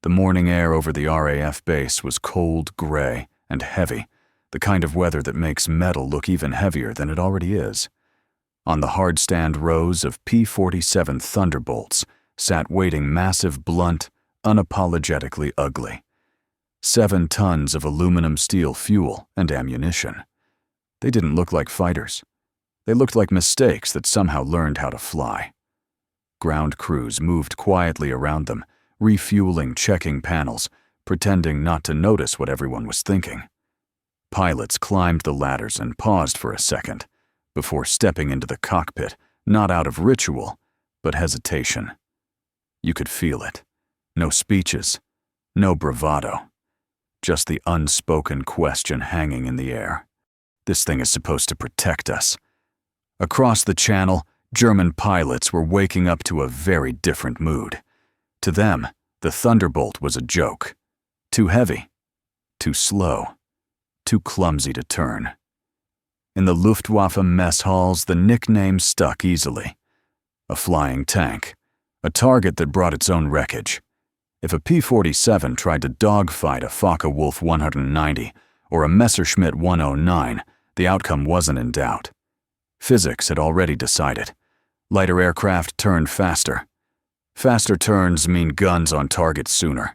The morning air over the RAF base was cold, gray, and heavy, the kind of weather that makes metal look even heavier than it already is. On the hardstand rows of P-47 Thunderbolts sat waiting massive, blunt, unapologetically ugly. 7 tons of aluminum steel fuel and ammunition. They didn't look like fighters. They looked like mistakes that somehow learned how to fly. Ground crews moved quietly around them, refueling, checking panels, pretending not to notice what everyone was thinking. Pilots climbed the ladders and paused for a second before stepping into the cockpit, not out of ritual, but hesitation. You could feel it. No speeches, no bravado. Just the unspoken question hanging in the air. This thing is supposed to protect us. Across the channel, German pilots were waking up to a very different mood. To them, the Thunderbolt was a joke. Too heavy, too slow, too clumsy to turn. In the Luftwaffe mess halls, the nickname stuck easily. A flying tank, a target that brought its own wreckage. If a P-47 tried to dogfight a Focke-Wulf 190 or a Messerschmitt 109, the outcome wasn't in doubt. Physics had already decided. Lighter aircraft turned faster. Faster turns mean guns on target sooner.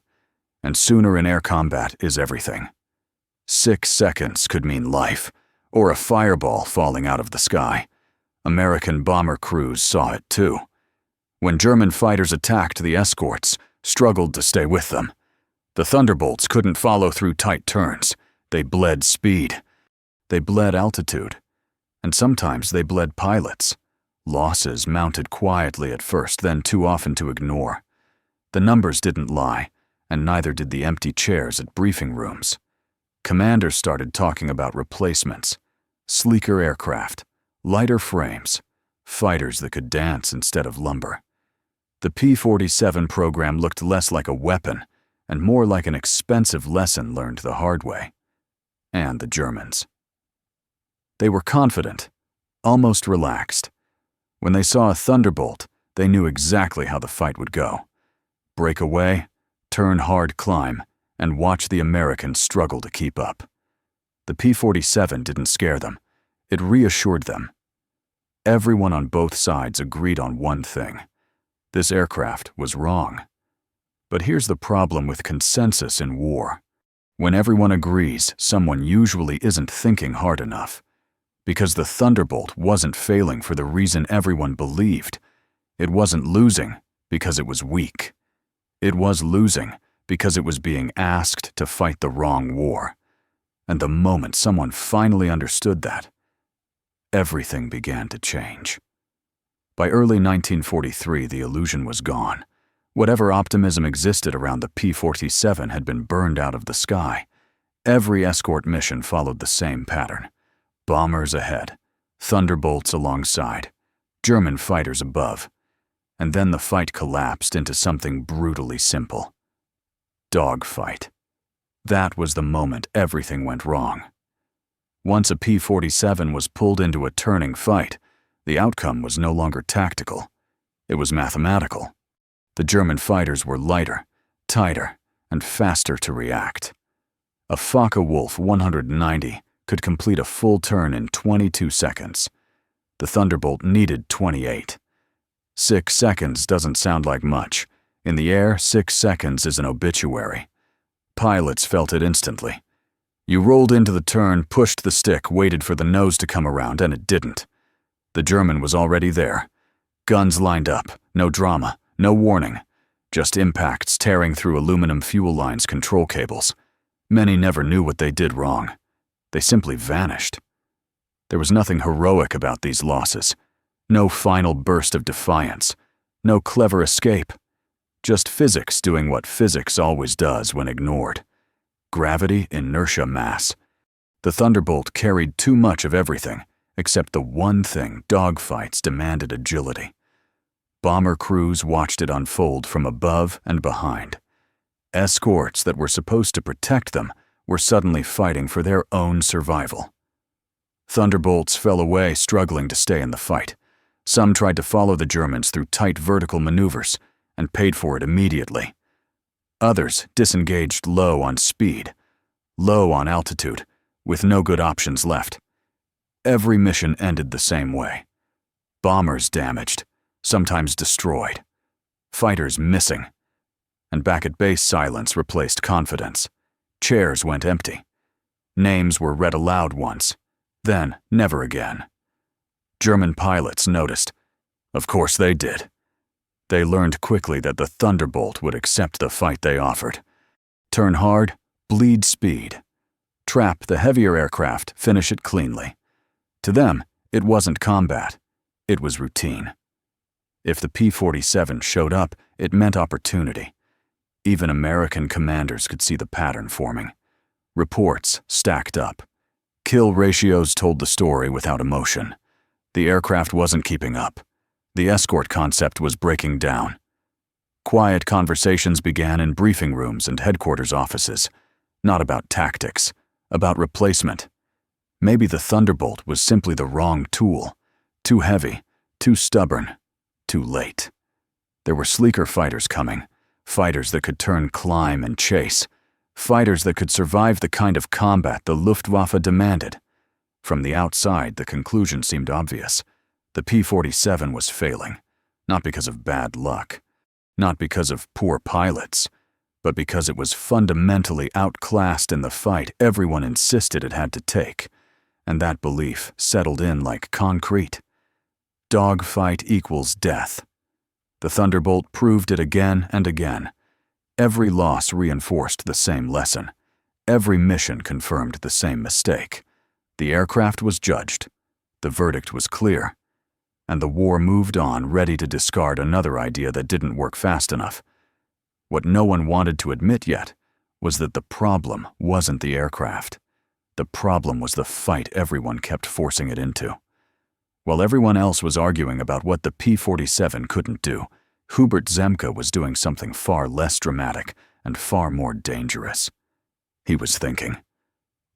And sooner in air combat is everything. 6 seconds could mean life, or a fireball falling out of the sky. American bomber crews saw it too. When German fighters attacked the escorts, struggled to stay with them. The Thunderbolts couldn't follow through tight turns. They bled speed. They bled altitude. And sometimes they bled pilots. Losses mounted quietly at first, then too often to ignore. The numbers didn't lie, and neither did the empty chairs at briefing rooms. Commanders started talking about replacements. Sleeker aircraft, lighter frames, fighters that could dance instead of lumber. The P-47 program looked less like a weapon and more like an expensive lesson learned the hard way. And the Germans. They were confident, almost relaxed. When they saw a Thunderbolt, they knew exactly how the fight would go. Break away, turn hard climb, and watch the Americans struggle to keep up. The P-47 didn't scare them. It reassured them. Everyone on both sides agreed on one thing. This aircraft was wrong. But here's the problem with consensus in war. When everyone agrees, someone usually isn't thinking hard enough. Because the Thunderbolt wasn't failing for the reason everyone believed. It wasn't losing because it was weak. It was losing because it was being asked to fight the wrong war. And the moment someone finally understood that, everything began to change. By early 1943, the illusion was gone. Whatever optimism existed around the P-47 had been burned out of the sky. Every escort mission followed the same pattern. Bombers ahead, Thunderbolts alongside, German fighters above. And then the fight collapsed into something brutally simple. Dogfight. That was the moment everything went wrong. Once a P-47 was pulled into a turning fight, the outcome was no longer tactical. It was mathematical. The German fighters were lighter, tighter, and faster to react. A Focke-Wulf 190 could complete a full turn in 22 seconds. The Thunderbolt needed 28. 6 seconds doesn't sound like much. In the air, 6 seconds is an obituary. Pilots felt it instantly. You rolled into the turn, pushed the stick, waited for the nose to come around, and it didn't. The German was already there. Guns lined up, no drama, no warning. Just impacts tearing through aluminum fuel lines' control cables. Many never knew what they did wrong. They simply vanished. There was nothing heroic about these losses. No final burst of defiance. No clever escape. Just physics doing what physics always does when ignored. Gravity, inertia, mass. The Thunderbolt carried too much of everything, except the one thing: dogfights demanded agility. Bomber crews watched it unfold from above and behind. Escorts that were supposed to protect them were suddenly fighting for their own survival. Thunderbolts fell away, struggling to stay in the fight. Some tried to follow the Germans through tight vertical maneuvers and paid for it immediately. Others disengaged low on speed, low on altitude, with no good options left. Every mission ended the same way. Bombers damaged, sometimes destroyed. Fighters missing. And back at base, silence replaced confidence. Chairs went empty. Names were read aloud once, then never again. German pilots noticed. Of course they did. They learned quickly that the Thunderbolt would accept the fight they offered. Turn hard, bleed speed. Trap the heavier aircraft, finish it cleanly. To them, it wasn't combat. It was routine. If the P-47 showed up, it meant opportunity. Even American commanders could see the pattern forming. Reports stacked up. Kill ratios told the story without emotion. The aircraft wasn't keeping up. The escort concept was breaking down. Quiet conversations began in briefing rooms and headquarters offices, not about tactics, about replacement. Maybe the Thunderbolt was simply the wrong tool, too heavy, too stubborn, too late. There were sleeker fighters coming, fighters that could turn climb and chase, fighters that could survive the kind of combat the Luftwaffe demanded. From the outside, the conclusion seemed obvious. The P-47 was failing, not because of bad luck, not because of poor pilots, but because it was fundamentally outclassed in the fight everyone insisted it had to take, and that belief settled in like concrete. Dogfight equals death. The Thunderbolt proved it again and again. Every loss reinforced the same lesson. Every mission confirmed the same mistake. The aircraft was judged. The verdict was clear. And the war moved on, ready to discard another idea that didn't work fast enough. What no one wanted to admit yet was that the problem wasn't the aircraft. The problem was the fight everyone kept forcing it into. While everyone else was arguing about what the P-47 couldn't do, Hubert Zemke was doing something far less dramatic and far more dangerous. He was thinking.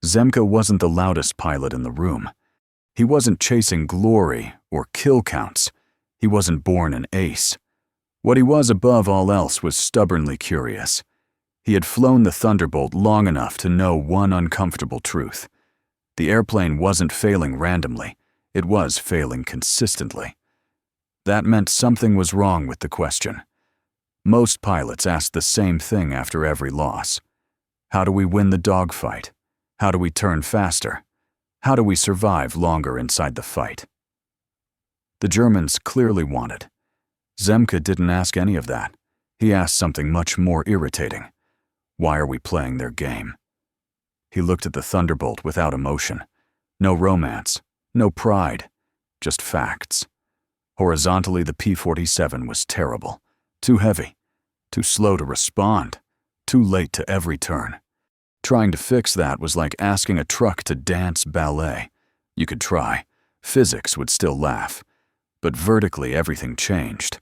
Zemke wasn't the loudest pilot in the room. He wasn't chasing glory or kill counts. He wasn't born an ace. What he was above all else was stubbornly curious. He had flown the Thunderbolt long enough to know one uncomfortable truth. The airplane wasn't failing randomly. It was failing consistently. That meant something was wrong with the question. Most pilots asked the same thing after every loss. How do we win the dogfight? How do we turn faster? How do we survive longer inside the fight? The Germans clearly wanted. Zemke didn't ask any of that. He asked something much more irritating. Why are we playing their game? He looked at the Thunderbolt without emotion. No romance, no pride, just facts. Horizontally, the P-47 was terrible. Too heavy, too slow to respond, too late to every turn. Trying to fix that was like asking a truck to dance ballet. You could try. Physics would still laugh. But vertically, everything changed.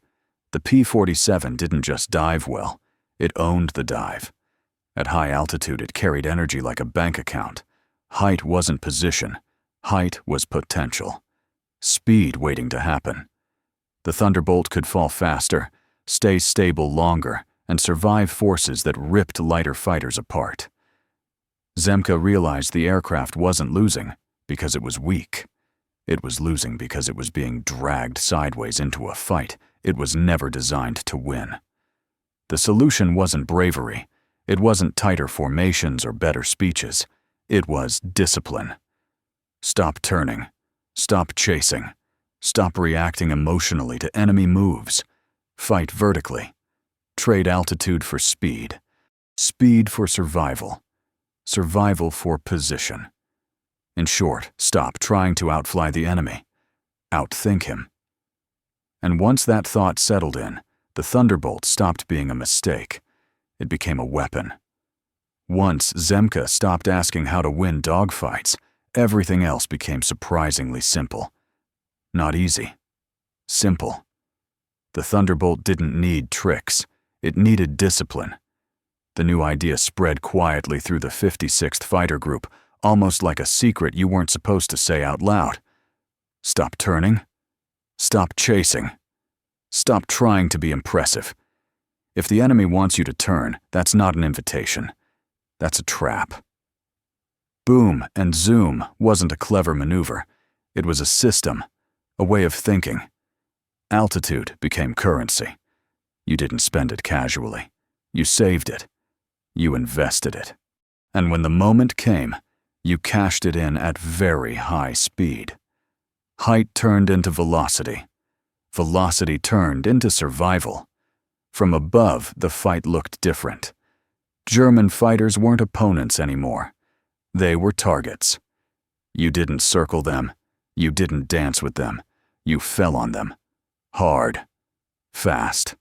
The P-47 didn't just dive well. It owned the dive. At high altitude, it carried energy like a bank account. Height wasn't position. Height was potential. Speed waiting to happen. The Thunderbolt could fall faster, stay stable longer, and survive forces that ripped lighter fighters apart. Zemke realized the aircraft wasn't losing because it was weak. It was losing because it was being dragged sideways into a fight it was never designed to win. The solution wasn't bravery. It wasn't tighter formations or better speeches. It was discipline. Stop turning. Stop chasing. Stop reacting emotionally to enemy moves. Fight vertically. Trade altitude for speed. Speed for survival. Survival for position. In short, stop trying to outfly the enemy. Outthink him. And once that thought settled in, the Thunderbolt stopped being a mistake. It became a weapon. Once Zemke stopped asking how to win dogfights, everything else became surprisingly simple. Not easy. Simple. The Thunderbolt didn't need tricks. It needed discipline. The new idea spread quietly through the 56th Fighter Group, almost like a secret you weren't supposed to say out loud. Stop turning. Stop chasing. Stop trying to be impressive. If the enemy wants you to turn, that's not an invitation. That's a trap. Boom and zoom wasn't a clever maneuver. It was a system, a way of thinking. Altitude became currency. You didn't spend it casually. You saved it. You invested it. And when the moment came, you cashed it in at very high speed. Height turned into velocity. Velocity turned into survival. From above, the fight looked different. German fighters weren't opponents anymore. They were targets. You didn't circle them. You didn't dance with them. You fell on them. Hard. Fast.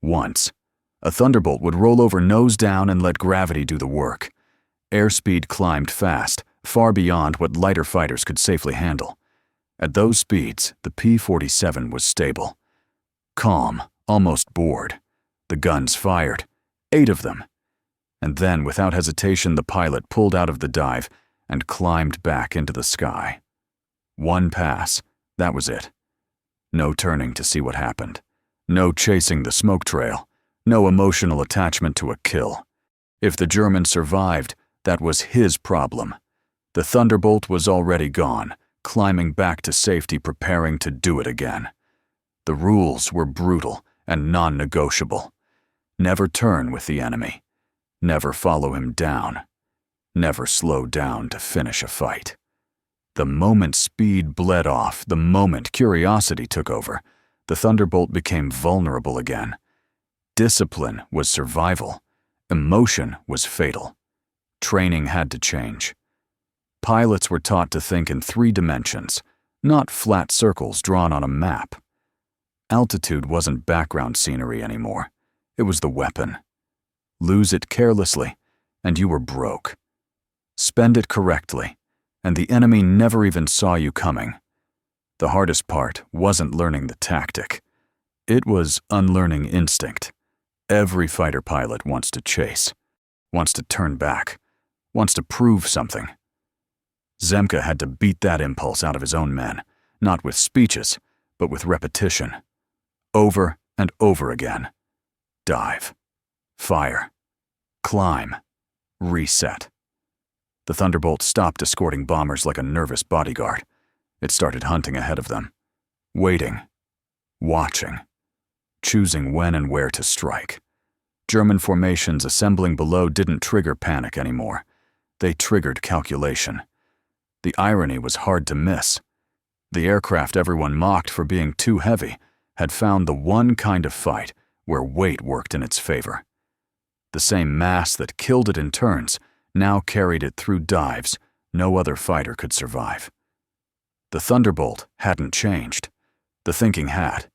Once, a Thunderbolt would roll over nose down and let gravity do the work. Airspeed climbed fast, far beyond what lighter fighters could safely handle. At those speeds, the P-47 was stable. Calm, almost bored. The guns fired. 8 of them. And then, without hesitation, the pilot pulled out of the dive and climbed back into the sky. One pass, that was it. No turning to see what happened. No chasing the smoke trail. No emotional attachment to a kill. If the German survived, that was his problem. The Thunderbolt was already gone, climbing back to safety, preparing to do it again. The rules were brutal and non-negotiable. Never turn with the enemy. Never follow him down. Never slow down to finish a fight. The moment speed bled off, the moment curiosity took over, the Thunderbolt became vulnerable again. Discipline was survival. Emotion was fatal. Training had to change. Pilots were taught to think in 3 dimensions, not flat circles drawn on a map. Altitude wasn't background scenery anymore. It was the weapon. Lose it carelessly, and you were broke. Spend it correctly, and the enemy never even saw you coming. The hardest part wasn't learning the tactic. It was unlearning instinct. Every fighter pilot wants to chase, wants to turn back, wants to prove something. Zemke had to beat that impulse out of his own men, not with speeches, but with repetition. Over and over again. Dive. Fire. Climb. Reset. The Thunderbolt stopped escorting bombers like a nervous bodyguard. It started hunting ahead of them. Waiting. Watching. Choosing when and where to strike. German formations assembling below didn't trigger panic anymore. They triggered calculation. The irony was hard to miss. The aircraft everyone mocked for being too heavy had found the one kind of fight where weight worked in its favor. The same mass that killed it in turns now carried it through dives no other fighter could survive. The Thunderbolt hadn't changed. The thinking had.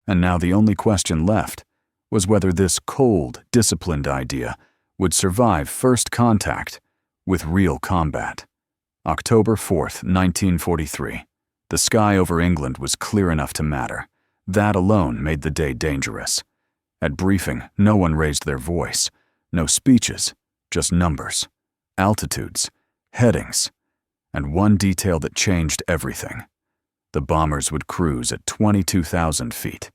And now the only question left was whether this cold, disciplined idea would survive first contact with real combat. October 4th, 1943. The sky over England was clear enough to matter. That alone made the day dangerous. At briefing, no one raised their voice. No speeches, just numbers, altitudes, headings, and one detail that changed everything. The bombers would cruise at 22,000 feet.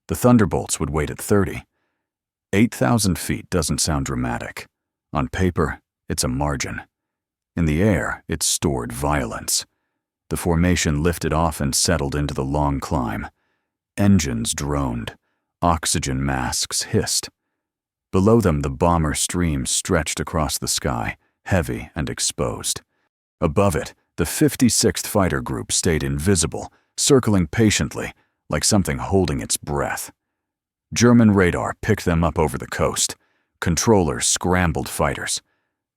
The Thunderbolts would wait at 30. 8,000 feet doesn't sound dramatic. On paper, it's a margin. In the air, it stored violence. The formation lifted off and settled into the long climb. Engines droned. Oxygen masks hissed. Below them, the bomber stream stretched across the sky, heavy and exposed. Above it, the 56th Fighter Group stayed invisible, circling patiently, like something holding its breath. German radar picked them up over the coast. Controllers scrambled fighters.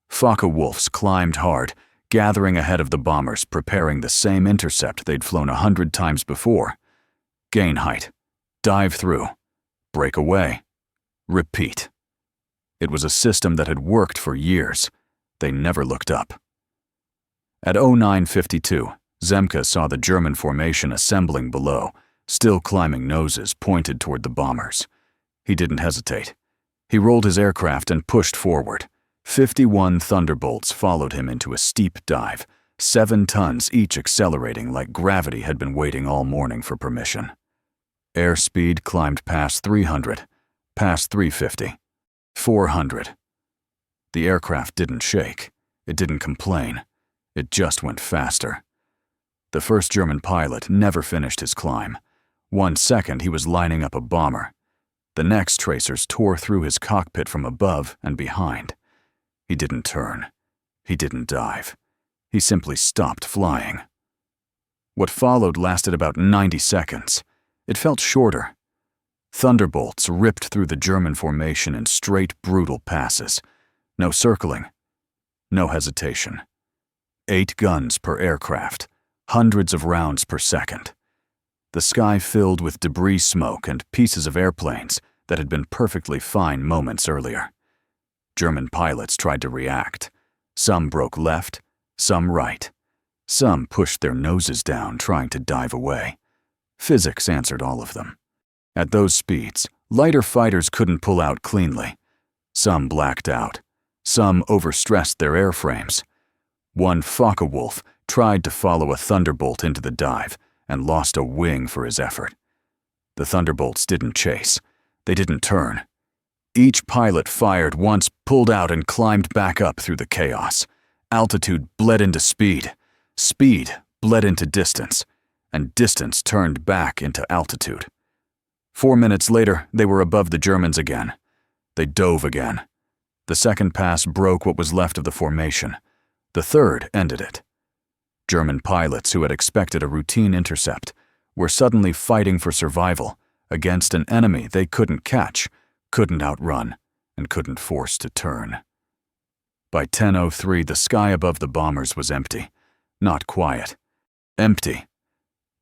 Focke-Wulfs climbed hard, gathering ahead of the bombers, preparing the same intercept they'd flown 100 times before. Gain height. Dive through. Break away. Repeat. It was a system that had worked for years. They never looked up. At 09:52, Zemke saw the German formation assembling below, still climbing noses pointed toward the bombers. He didn't hesitate. He rolled his aircraft and pushed forward. 51 Thunderbolts followed him into a steep dive, 7 tons each accelerating like gravity had been waiting all morning for permission. Airspeed climbed past 300. past 350, 400. The aircraft didn't shake. It didn't complain. It just went faster. The first German pilot never finished his climb. 1 second he was lining up a bomber. The next tracers tore through his cockpit from above and behind. He didn't turn. He didn't dive. He simply stopped flying. What followed lasted about 90 seconds. It felt shorter. Thunderbolts ripped through the German formation in straight, brutal passes. No circling. No hesitation. 8 guns per aircraft. Hundreds of rounds per second. The sky filled with debris smoke and pieces of airplanes that had been perfectly fine moments earlier. German pilots tried to react. Some broke left, some right. Some pushed their noses down, trying to dive away. Physics answered all of them. At those speeds, lighter fighters couldn't pull out cleanly. Some blacked out. Some overstressed their airframes. One Focke-Wulf tried to follow a Thunderbolt into the dive and lost a wing for his effort. The Thunderbolts didn't chase. They didn't turn. Each pilot fired once, pulled out, and climbed back up through the chaos. Altitude bled into speed. Speed bled into distance. And distance turned back into altitude. 4 minutes later, they were above the Germans again. They dove again. The second pass broke what was left of the formation. The third ended it. German pilots who had expected a routine intercept were suddenly fighting for survival against an enemy they couldn't catch, couldn't outrun, and couldn't force to turn. By 10:03, the sky above the bombers was empty. Not quiet. Empty.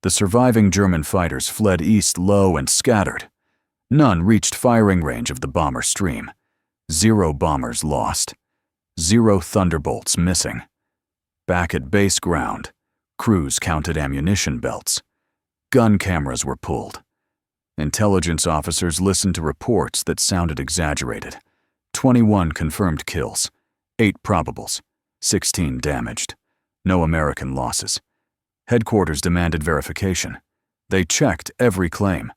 The surviving German fighters fled east low and scattered. None reached firing range of the bomber stream. 0 bombers lost. 0 Thunderbolts missing. Back at base ground, crews counted ammunition belts. Gun cameras were pulled. Intelligence officers listened to reports that sounded exaggerated. 21 confirmed kills, 8 probables, 16 damaged. No American losses. Headquarters demanded verification. They checked every claim.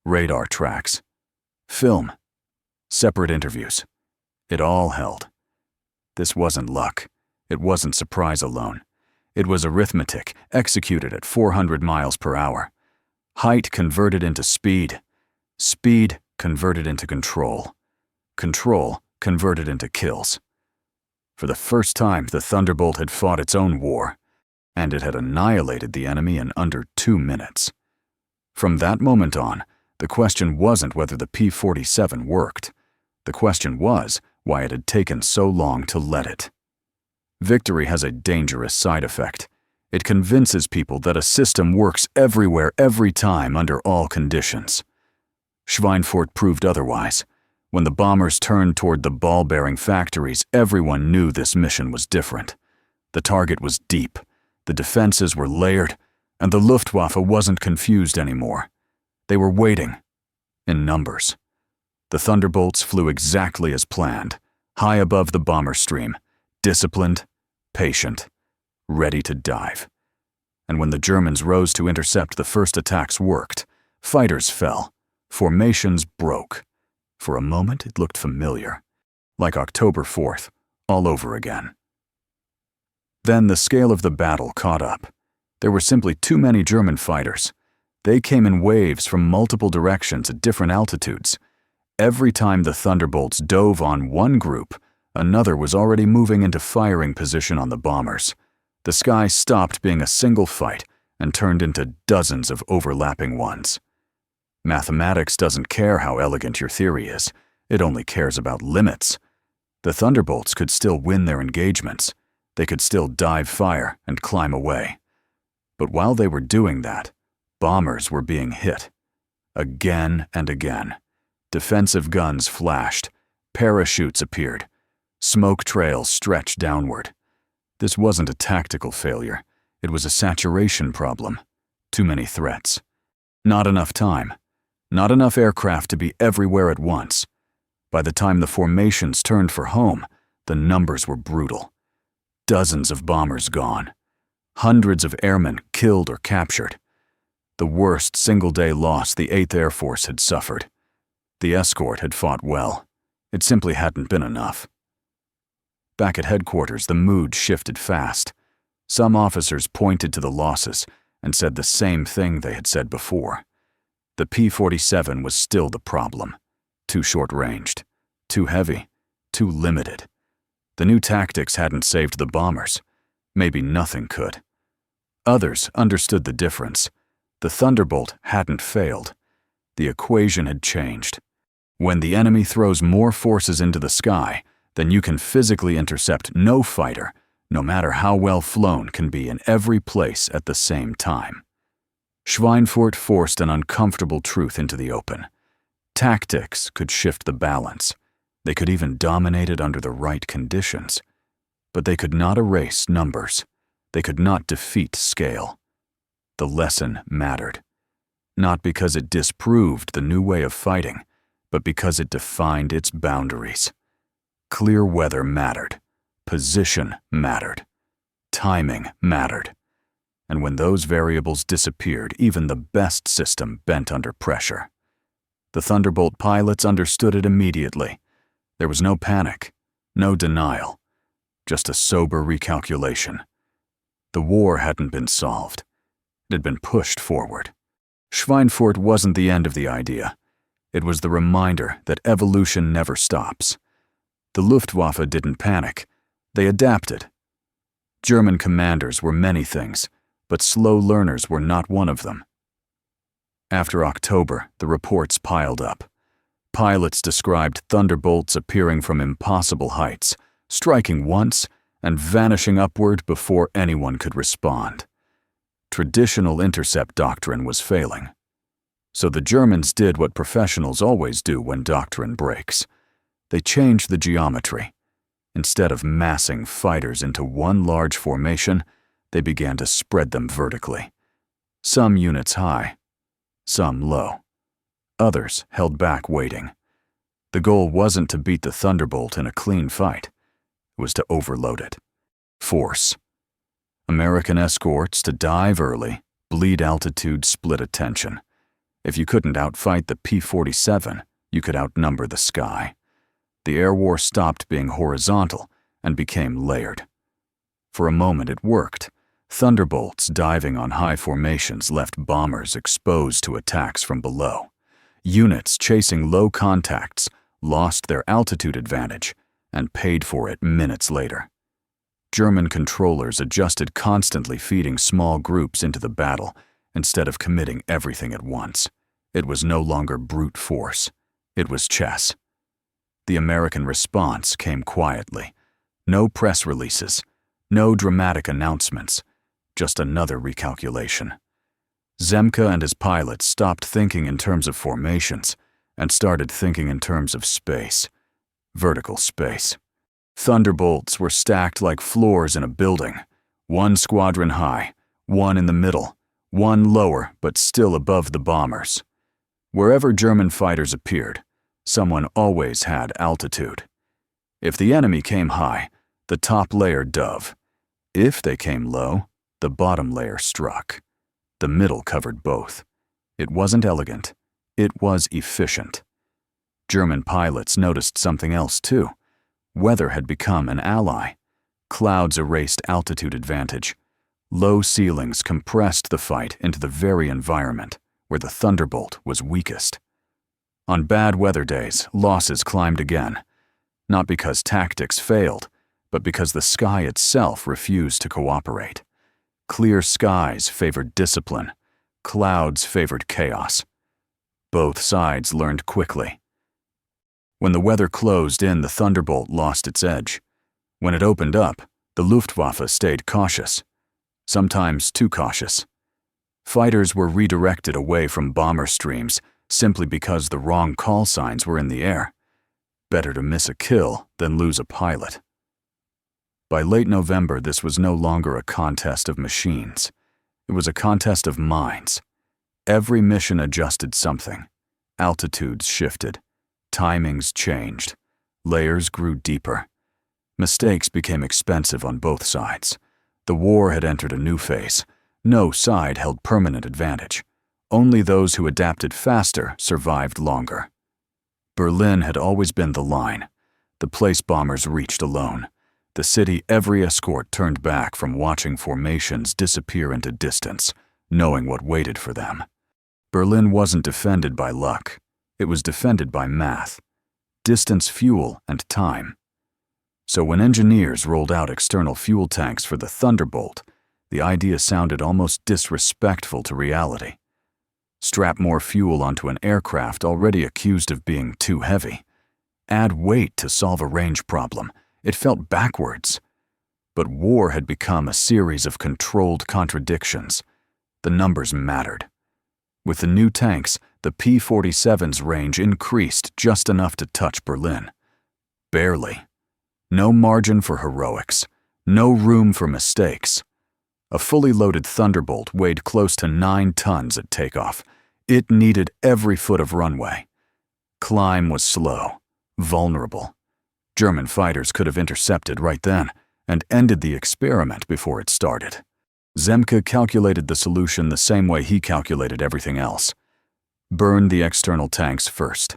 Radar tracks. Film. Separate interviews. It all held. This wasn't luck. It wasn't surprise alone. It was arithmetic executed at 400 miles per hour. Height converted into speed. Speed converted into control. Control converted into kills. For the first time, the Thunderbolt had fought its own war, and it had annihilated the enemy in under 2 minutes. From that moment on, the question wasn't whether the P-47 worked. The question was why it had taken so long to let it. Victory has a dangerous side effect. It convinces people that a system works everywhere, every time, under all conditions. Schweinfurt proved otherwise. When the bombers turned toward the ball-bearing factories, everyone knew this mission was different. The target was deep, the defenses were layered, and the Luftwaffe wasn't confused anymore. They were waiting, in numbers. The Thunderbolts flew exactly as planned, high above the bomber stream, disciplined, patient, ready to dive. And when the Germans rose to intercept, the first attacks worked. Fighters fell. Formations broke. For a moment, it looked familiar, like October 4th, all over again. Then the scale of the battle caught up. There were simply too many German fighters. They came in waves from multiple directions at different altitudes. Every time the Thunderbolts dove on one group, another was already moving into firing position on the bombers. The sky stopped being a single fight and turned into dozens of overlapping ones. Mathematics doesn't care how elegant your theory is. It only cares about limits. The Thunderbolts could still win their engagements. They could still dive fire and climb away. But while they were doing that, bombers were being hit. Again and again. Defensive guns flashed. Parachutes appeared. Smoke trails stretched downward. This wasn't a tactical failure. It was a saturation problem. Too many threats. Not enough time. Not enough aircraft to be everywhere at once. By the time the formations turned for home, the numbers were brutal. Dozens of bombers gone. Hundreds of airmen killed or captured. The worst single-day loss the 8th Air Force had suffered. The escort had fought well. It simply hadn't been enough. Back at headquarters, the mood shifted fast. Some officers pointed to the losses and said the same thing they had said before. The P-47 was still the problem. Too short-ranged, too heavy, too limited. The new tactics hadn't saved the bombers. Maybe nothing could. Others understood the difference. The Thunderbolt hadn't failed. The equation had changed. When the enemy throws more forces into the sky than you can physically intercept, no fighter, no matter how well flown, can be in every place at the same time. Schweinfurt forced an uncomfortable truth into the open. Tactics could shift the balance. They could even dominate it under the right conditions. But they could not erase numbers. They could not defeat scale. The lesson mattered. Not because it disproved the new way of fighting, but because it defined its boundaries. Clear weather mattered. Position mattered. Timing mattered. And when those variables disappeared, even the best system bent under pressure. The Thunderbolt pilots understood it immediately. There was no panic, no denial, just a sober recalculation. The war hadn't been solved. It had been pushed forward. Schweinfurt wasn't the end of the idea. It was the reminder that evolution never stops. The Luftwaffe didn't panic. They adapted. German commanders were many things, but slow learners were not one of them. After October, the reports piled up. Pilots described Thunderbolts appearing from impossible heights, striking once and vanishing upward before anyone could respond. Traditional intercept doctrine was failing. So the Germans did what professionals always do when doctrine breaks. They changed the geometry. Instead of massing fighters into one large formation, they began to spread them vertically. Some units high, some low. Others held back waiting. The goal wasn't to beat the Thunderbolt in a clean fight. It was to overload it. Force. American escorts to dive early, bleed altitude, split attention. If you couldn't outfight the P-47, you could outnumber the sky. The air war stopped being horizontal and became layered. For a moment it worked. Thunderbolts diving on high formations left bombers exposed to attacks from below. Units chasing low contacts lost their altitude advantage and paid for it minutes later. German controllers adjusted, constantly feeding small groups into the battle instead of committing everything at once. It was no longer brute force. It was chess. The American response came quietly. No press releases, no dramatic announcements, just another recalculation. Zemke and his pilots stopped thinking in terms of formations and started thinking in terms of space. Vertical space. Thunderbolts were stacked like floors in a building, one squadron high, one in the middle, one lower but still above the bombers. Wherever German fighters appeared, someone always had altitude. If the enemy came high, the top layer dove. If they came low, the bottom layer struck. The middle covered both. It wasn't elegant. It was efficient. German pilots noticed something else too. Weather had become an ally. Clouds erased altitude advantage. Low ceilings compressed the fight into the very environment where the Thunderbolt was weakest. On bad weather days, losses climbed again, not because tactics failed, but because the sky itself refused to cooperate. Clear skies favored discipline. Clouds favored chaos. Both sides learned quickly. When the weather closed in, the Thunderbolt lost its edge. When it opened up, the Luftwaffe stayed cautious, sometimes too cautious. Fighters were redirected away from bomber streams simply because the wrong call signs were in the air. Better to miss a kill than lose a pilot. By late November, this was no longer a contest of machines. It was a contest of minds. Every mission adjusted something. Altitudes shifted. Timings changed. Layers grew deeper. Mistakes became expensive on both sides. The war had entered a new phase. No side held permanent advantage. Only those who adapted faster survived longer. Berlin had always been the line, the place bombers reached alone, the city every escort turned back from, watching formations disappear into distance, knowing what waited for them. Berlin wasn't defended by luck. It was defended by math, distance, fuel, and time. So when engineers rolled out external fuel tanks for the Thunderbolt, the idea sounded almost disrespectful to reality. Strap more fuel onto an aircraft already accused of being too heavy. Add weight to solve a range problem. It felt backwards. But war had become a series of controlled contradictions. The numbers mattered. With the new tanks, the P-47's range increased just enough to touch Berlin. Barely. No margin for heroics. No room for mistakes. A fully loaded Thunderbolt weighed close to 9 tons at takeoff. It needed every foot of runway. Climb was slow, vulnerable. German fighters could have intercepted right then and ended the experiment before it started. Zemke calculated the solution the same way he calculated everything else. Burn the external tanks first.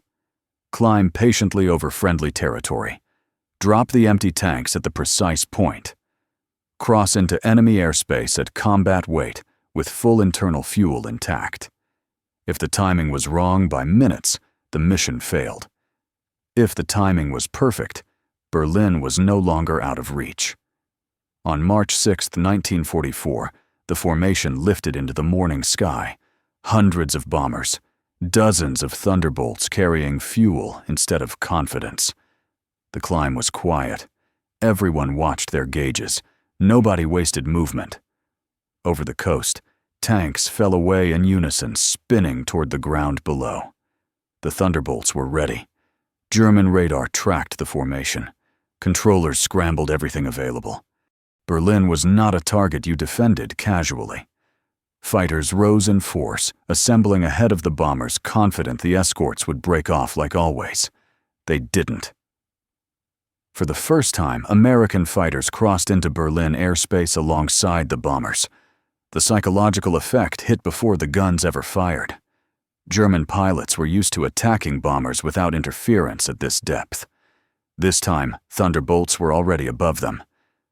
Climb patiently over friendly territory. Drop the empty tanks at the precise point. Cross into enemy airspace at combat weight with full internal fuel intact. If the timing was wrong by minutes, the mission failed. If the timing was perfect, Berlin was no longer out of reach. On March 6, 1944, the formation lifted into the morning sky. Hundreds of bombers, dozens of Thunderbolts carrying fuel instead of confidence. The climb was quiet. Everyone watched their gauges. Nobody wasted movement. Over the coast, tanks fell away in unison, spinning toward the ground below. The Thunderbolts were ready. German radar tracked the formation. Controllers scrambled everything available. Berlin was not a target you defended casually. Fighters rose in force, assembling ahead of the bombers, confident the escorts would break off like always. They didn't. For the first time, American fighters crossed into Berlin airspace alongside the bombers. The psychological effect hit before the guns ever fired. German pilots were used to attacking bombers without interference at this depth. This time, Thunderbolts were already above them.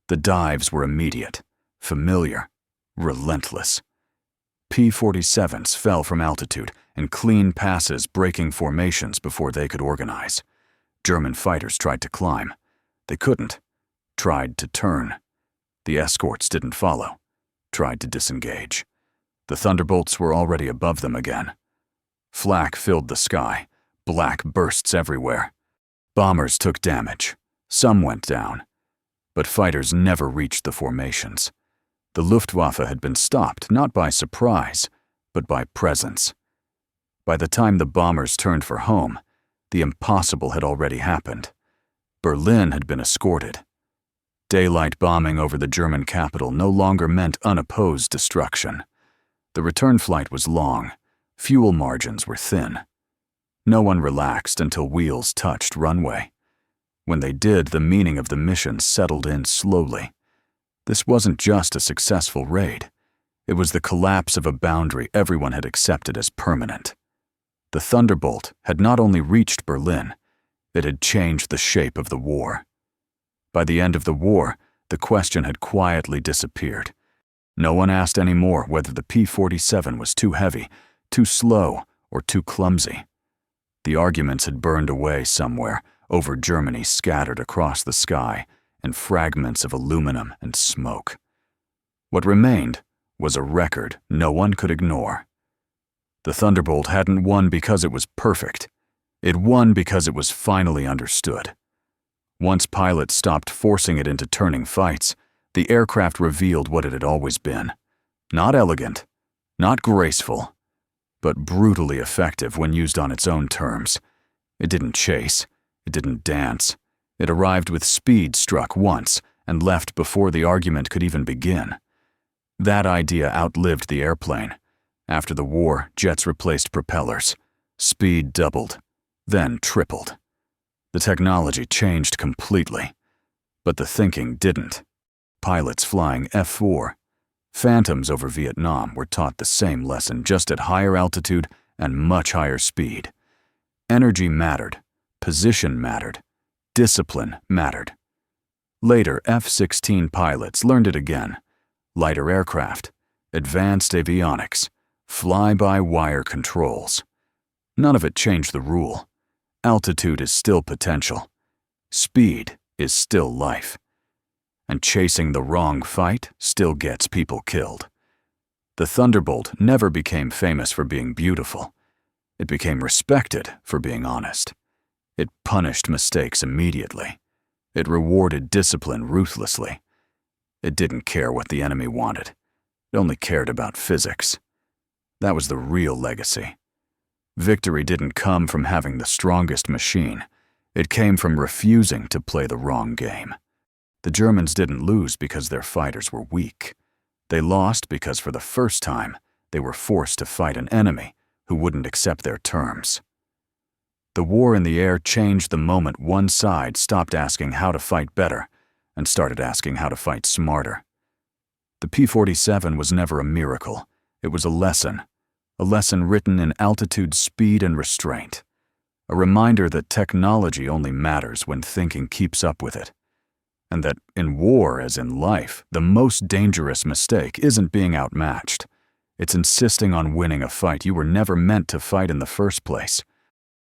The dives were immediate, familiar, relentless. P-47s fell from altitude in clean passes, breaking formations before they could organize. German fighters tried to climb. They couldn't. Tried to turn. The escorts didn't follow. Tried to disengage. The Thunderbolts were already above them again. Flak filled the sky. Black bursts everywhere. Bombers took damage. Some went down. But fighters never reached the formations. The Luftwaffe had been stopped not by surprise, but by presence. By the time the bombers turned for home, the impossible had already happened. Berlin had been escorted. Daylight bombing over the German capital no longer meant unopposed destruction. The return flight was long. Fuel margins were thin. No one relaxed until wheels touched runway. When they did, the meaning of the mission settled in slowly. This wasn't just a successful raid. It was the collapse of a boundary everyone had accepted as permanent. The Thunderbolt had not only reached Berlin, it had changed the shape of the war. By the end of the war, the question had quietly disappeared. No one asked anymore whether the P-47 was too heavy, too slow, or too clumsy. The arguments had burned away somewhere, over Germany scattered across the sky, and fragments of aluminum and smoke. What remained was a record no one could ignore. The Thunderbolt hadn't won because it was perfect. It won because it was finally understood. Once pilots stopped forcing it into turning fights, the aircraft revealed what it had always been. Not elegant, not graceful, but brutally effective when used on its own terms. It didn't chase, it didn't dance. It arrived with speed struck once and left before the argument could even begin. That idea outlived the airplane. After the war, jets replaced propellers. Speed doubled, then tripled. The technology changed completely, but the thinking didn't. Pilots flying F-4, Phantoms over Vietnam were taught the same lesson, just at higher altitude and much higher speed. Energy mattered, Position mattered. Discipline mattered. Later, F-16 pilots learned it again. Lighter aircraft, advanced avionics, fly-by-wire controls. None of it changed the rule. Altitude is still potential. Speed is still life. And chasing the wrong fight still gets people killed. The Thunderbolt never became famous for being beautiful. It became respected for being honest. It punished mistakes immediately. It rewarded discipline ruthlessly. It didn't care what the enemy wanted. It only cared about physics. That was the real legacy. Victory didn't come from having the strongest machine. It came from refusing to play the wrong game. The Germans didn't lose because their fighters were weak. They lost because for the first time, they were forced to fight an enemy who wouldn't accept their terms. The war in the air changed the moment one side stopped asking how to fight better and started asking how to fight smarter. The P-47 was never a miracle. It was a lesson written in altitude, speed, and restraint. A reminder that technology only matters when thinking keeps up with it. And that in war, as in life, the most dangerous mistake isn't being outmatched. It's insisting on winning a fight you were never meant to fight in the first place.